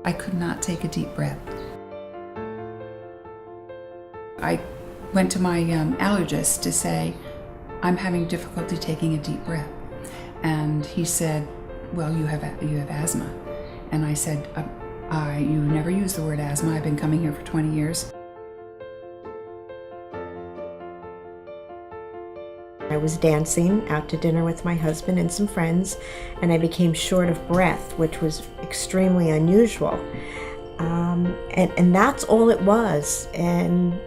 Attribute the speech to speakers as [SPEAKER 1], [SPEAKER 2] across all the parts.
[SPEAKER 1] I could not take a deep breath. I went to my allergist to say, I'm having difficulty taking a deep breath. And he said, well, you have asthma. And I said, you never use the word asthma. I've been coming here for 20 years.
[SPEAKER 2] I was dancing out to dinner with my husband and some friends, and I became short of breath, which was extremely unusual. And that's all it was. And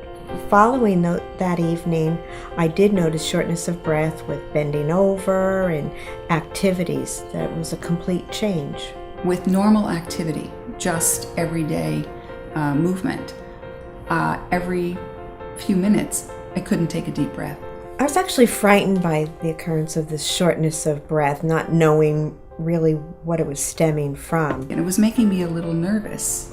[SPEAKER 2] following that evening, I did notice shortness of breath with bending over and activities. That was a complete change.
[SPEAKER 1] With normal activity, just everyday movement, every few minutes, I couldn't take a deep breath.
[SPEAKER 2] I was actually frightened by the occurrence of this shortness of breath, not knowing really what it was stemming from.
[SPEAKER 1] And it was making me a little nervous.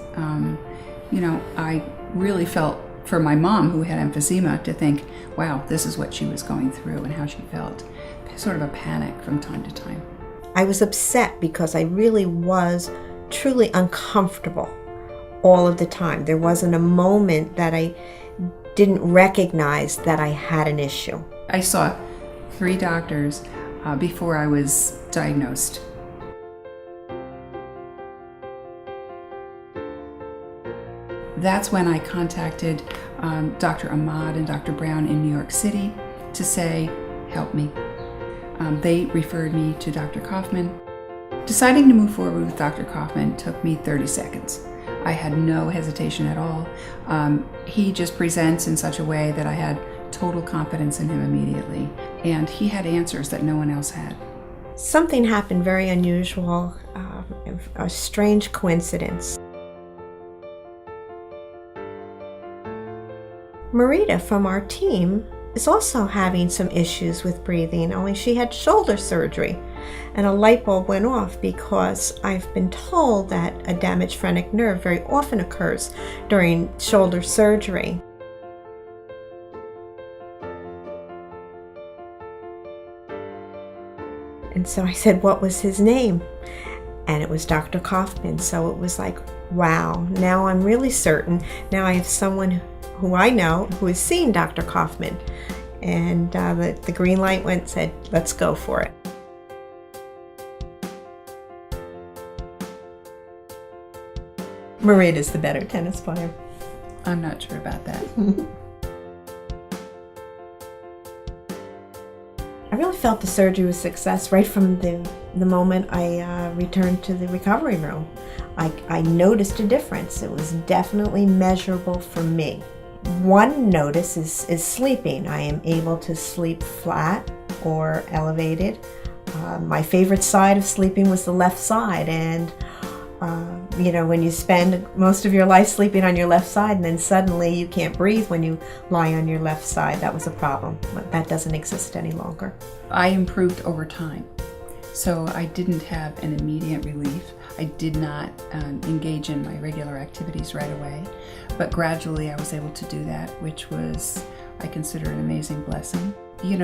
[SPEAKER 1] I really felt for my mom, who had emphysema, to think, wow, this is what she was going through and how she felt. Sort of a panic from time to time.
[SPEAKER 2] I was upset because I really was truly uncomfortable all of the time. There wasn't a moment that I didn't recognize that I had an issue.
[SPEAKER 1] I saw 3 doctors before I was diagnosed. That's when I contacted Dr. Ahmad and Dr. Brown in New York City to say, help me. They referred me to Dr. Kaufman. Deciding to move forward with Dr. Kaufman took me 30 seconds. I had no hesitation at all. He just presents in such a way that I had total confidence in him immediately. And he had answers that no one else had.
[SPEAKER 2] Something happened very unusual, a strange coincidence. Marita from our team is also having some issues with breathing, only she had shoulder surgery, and a light bulb went off because I've been told that a damaged phrenic nerve very often occurs during shoulder surgery. And so I said, what was his name? And it was Dr. Kaufman. So it was like, wow, now I'm really certain. Now I have someone who I know who has seen Dr. Kaufman. And the green light went and said, let's go for it. Marita's the better tennis player.
[SPEAKER 1] I'm not sure about that.
[SPEAKER 2] I really felt the surgery was a success right from the moment I returned to the recovery room. I noticed a difference. It was definitely measurable for me. One notice is sleeping. I am able to sleep flat or elevated. My favorite side of sleeping was the left side, and when you spend most of your life sleeping on your left side and then suddenly you can't breathe when you lie on your left side, that was a problem. But that doesn't exist any longer.
[SPEAKER 1] I improved over time. So I didn't have an immediate relief. I did not engage in my regular activities right away, but gradually I was able to do that, which was, I consider, an amazing blessing.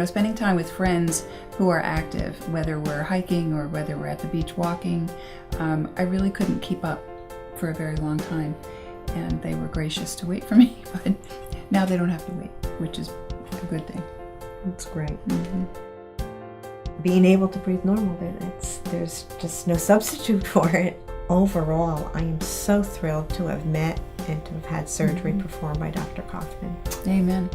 [SPEAKER 1] Spending time with friends who are active, whether we're hiking or whether we're at the beach walking, I really couldn't keep up for a very long time, and they were gracious to wait for me, but now they don't have to wait, which is a good thing.
[SPEAKER 2] That's great. Mm-hmm. Being able to breathe normal, there's just no substitute for it. Overall, I am so thrilled to have met and to have had surgery performed by Dr. Kaufman.
[SPEAKER 1] Amen.